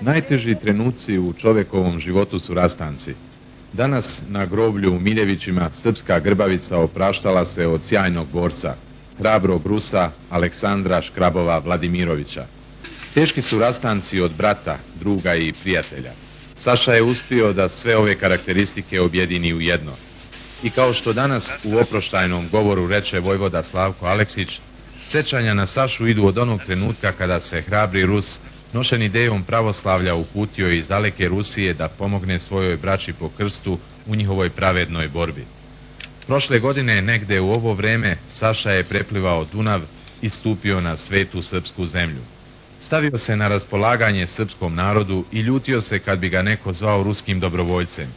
Najteži trenuci u čovjekovom životu su rastanci. Danas na groblju u Miljevićima srpska grbavica opraštala se od sjajnog borca, hrabrog Rusa Aleksandra Škrabova Vladimirovića. Teški su rastanci od brata, druga i prijatelja. Saša je uspio da sve ove karakteristike objedini u jedno. I kao što danas u oproštajnom govoru reče vojvoda Slavko Aleksić, sećanja na Sašu idu od onog trenutka kada se hrabri Rus, nošen idejom pravoslavlja, uputio iz daleke Rusije da pomogne svojoj braći po krstu u njihovoj pravednoj borbi. Prošle godine, negde u ovo vreme, Saša je preplivao Dunav i stupio na svetu srpsku zemlju. Stavio se na raspolaganje srpskom narodu i ljutio se kad bi ga neko zvao ruskim dobrovoljcem.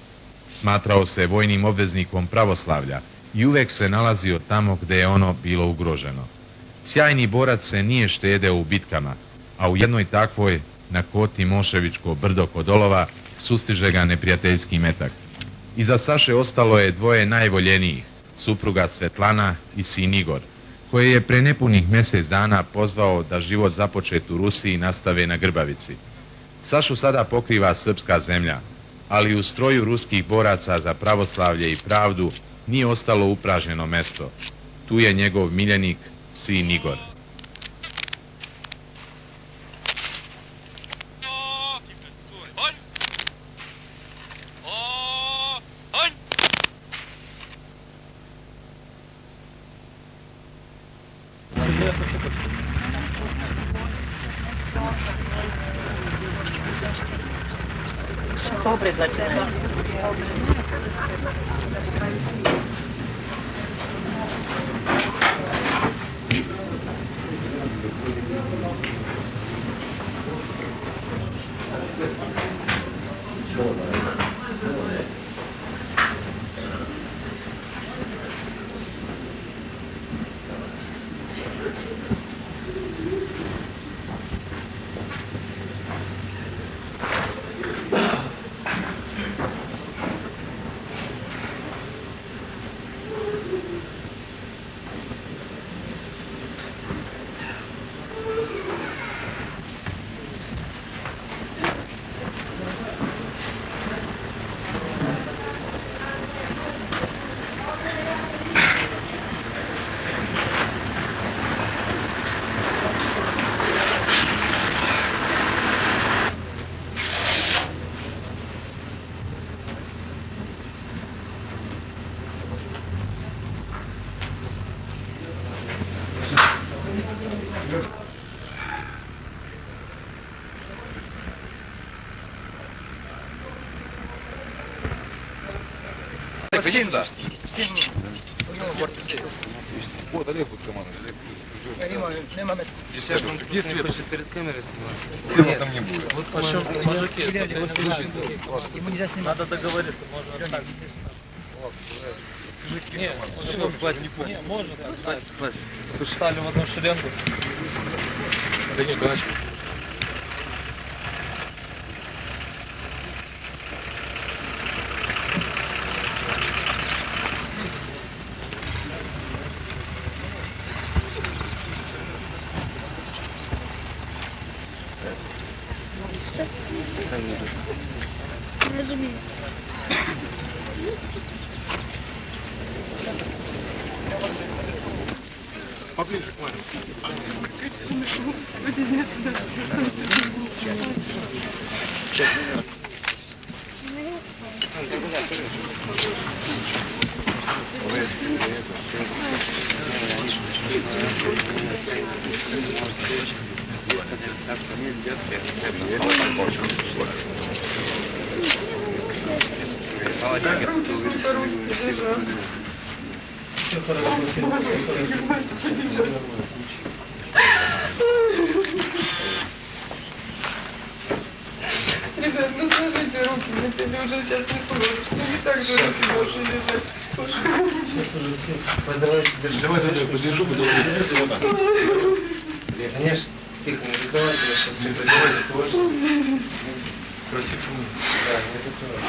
Smatrao se vojnim obveznikom pravoslavlja i uvek se nalazio tamo gde je ono bilo ugroženo. Sjajni borac se nije štedeo u bitkama, a u jednoj takvoj, na koti Moševičko brdo kod Olova, sustiže ga neprijateljski metak. Iza Saše ostalo je dvoje najvoljenijih, supruga Svetlana i sin Igor, koje je pre nepunih mjesec dana pozvao da život započet u Rusiji nastave na Grbavici. Sašu sada pokriva srpska zemlja, ali u stroju ruskih boraca za pravoslavlje i pravdu nije ostalo upražnjeno mesto. Tu je njegov miljenik, sin Igor. Сильно. Вот, далеко команда. Где свет? Перед камерой снимать. Света там не будет. Вот мужики, ему нельзя снимать. Надо договориться, можно так. Нет, не можно так. Стали в одну шеренгу. Да нет, конечно. Розумію. Поближе, Ребят, ну сложите руки, или уже сейчас не сможешь. Ну не так же руки больше лежать. Давай туда подержу, буду вот так. Конечно, тихо, не закрывайте, я сейчас все закрывайте. Простите. Да, не закрывайте.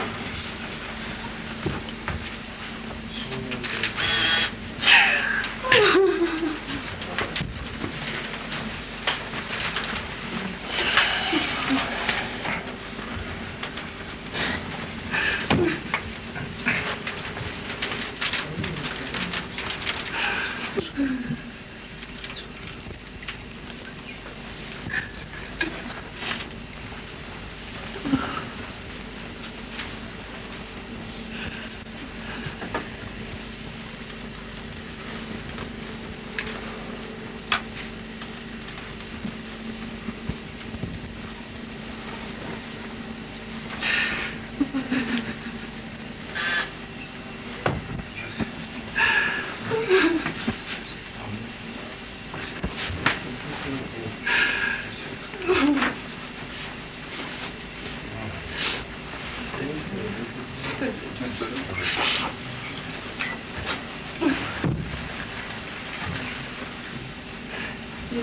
Я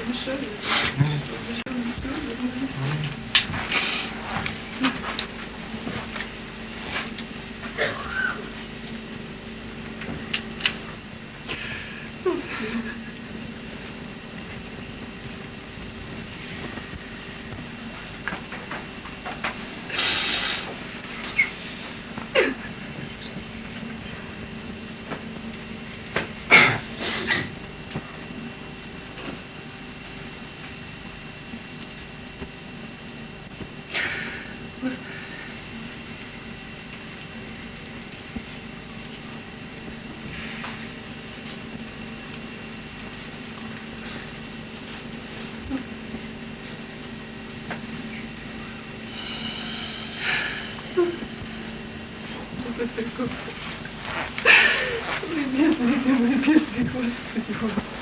мешаю. Ой, бедный ты мой, бедный, Господи, Господи.